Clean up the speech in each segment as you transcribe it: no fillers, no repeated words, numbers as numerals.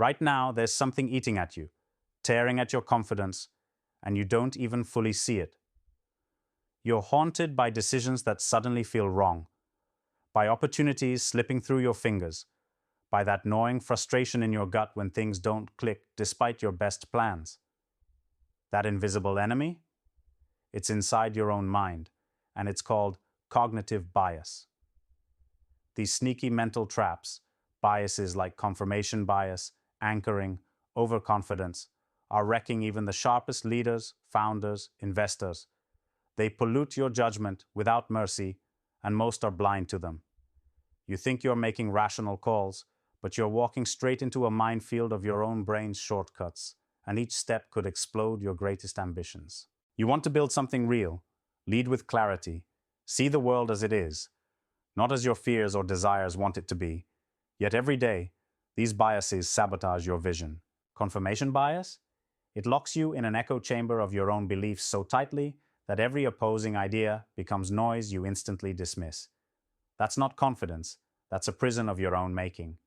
Right now, there's something eating at you, tearing at your confidence, and you don't even fully see it. You're haunted by decisions that suddenly feel wrong, by opportunities slipping through your fingers, by that gnawing frustration in your gut when things don't click despite your best plans. That invisible enemy? It's inside your own mind, and it's called cognitive bias. These sneaky mental traps, biases like confirmation bias, anchoring, overconfidence, are wrecking even the sharpest leaders, founders, investors. They pollute your judgment without mercy, and most are blind to them. You think you're making rational calls, but you're walking straight into a minefield of your own brain's shortcuts, and each step could explode your greatest ambitions. You want to build something real, lead with clarity, see the world as it is, not as your fears or desires want it to be. Yet every day, these biases sabotage your vision. Confirmation bias? It locks you in an echo chamber of your own beliefs so tightly that every opposing idea becomes noise you instantly dismiss. That's not confidence, that's a prison of your own making.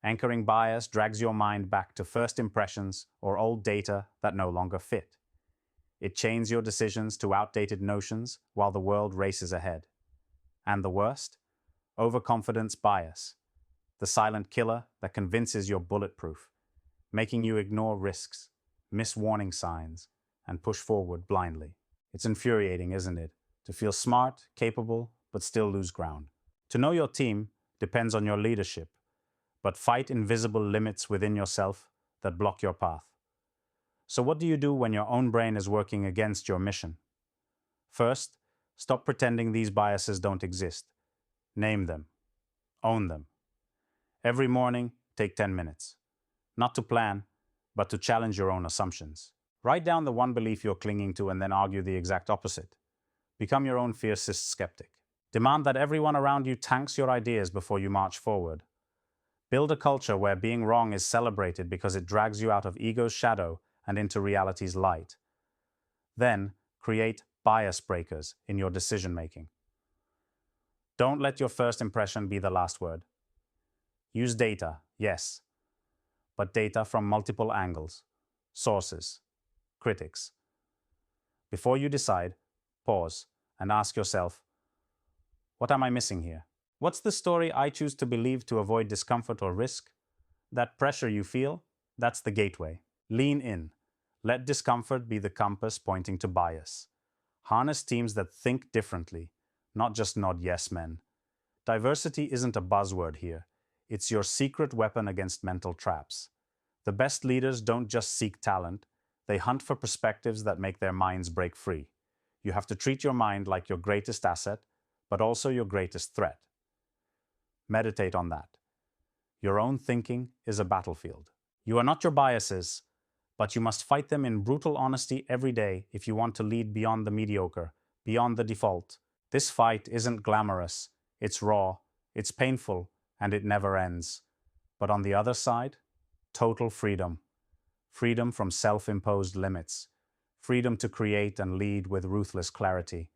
Anchoring bias drags your mind back to first impressions or old data that no longer fit. It chains your decisions to outdated notions while the world races ahead. And the worst? Overconfidence bias, the silent killer that convinces you're bulletproof, making you ignore risks, miss warning signs, and push forward blindly. It's infuriating, isn't it? To feel smart, capable, but still lose ground. To know your team depends on your leadership, but fight invisible limits within yourself that block your path. So what do you do when your own brain is working against your mission? First, stop pretending these biases don't exist. Name them. Own them. Every morning, take 10 minutes. Not to plan, but to challenge your own assumptions. Write down the one belief you're clinging to and then argue the exact opposite. Become your own fiercest skeptic. Demand that everyone around you tanks your ideas before you march forward. Build a culture where being wrong is celebrated because it drags you out of ego's shadow and into reality's light. Then, create bias breakers in your decision-making. Don't let your first impression be the last word. Use data, yes, but data from multiple angles, sources, critics. Before you decide, pause and ask yourself, what am I missing here? What's the story I choose to believe to avoid discomfort or risk? That pressure you feel, that's the gateway. Lean in. Let discomfort be the compass pointing to bias. Harness teams that think differently, not just nod yes men. Diversity isn't a buzzword here. It's your secret weapon against mental traps. The best leaders don't just seek talent, they hunt for perspectives that make their minds break free. You have to treat your mind like your greatest asset, but also your greatest threat. Meditate on that. Your own thinking is a battlefield. You are not your biases, but you must fight them in brutal honesty every day if you want to lead beyond the mediocre, beyond the default. This fight isn't glamorous, it's raw, it's painful, and it never ends. But on the other side, total freedom. Freedom from self-imposed limits. Freedom to create and lead with ruthless clarity.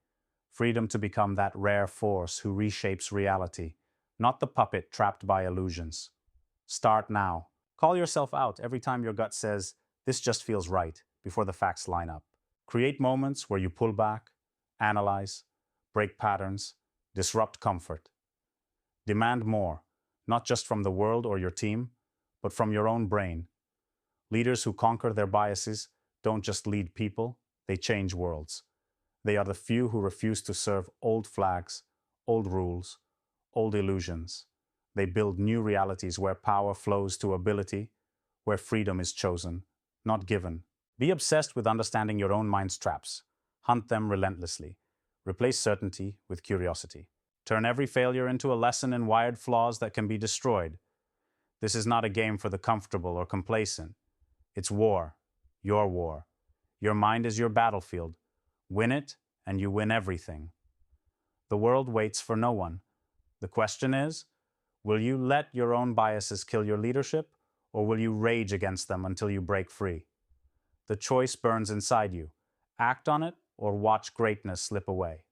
Freedom to become that rare force who reshapes reality, not the puppet trapped by illusions. Start now. Call yourself out every time your gut says, "This just feels right," before the facts line up. Create moments where you pull back, analyze, break patterns, disrupt comfort. Demand more, not just from the world or your team, but from your own brain. Leaders who conquer their biases don't just lead people, they change worlds. They are the few who refuse to serve old flags, old rules, old illusions. They build new realities where power flows to ability, where freedom is chosen, not given. Be obsessed with understanding your own mind's traps. Hunt them relentlessly. Replace certainty with curiosity. Turn every failure into a lesson in wired flaws that can be destroyed. This is not a game for the comfortable or complacent. It's war. Your war. Your mind is your battlefield. Win it, and you win everything. The world waits for no one. The question is, will you let your own biases kill your leadership, or will you rage against them until you break free? The choice burns inside you. Act on it, or watch greatness slip away.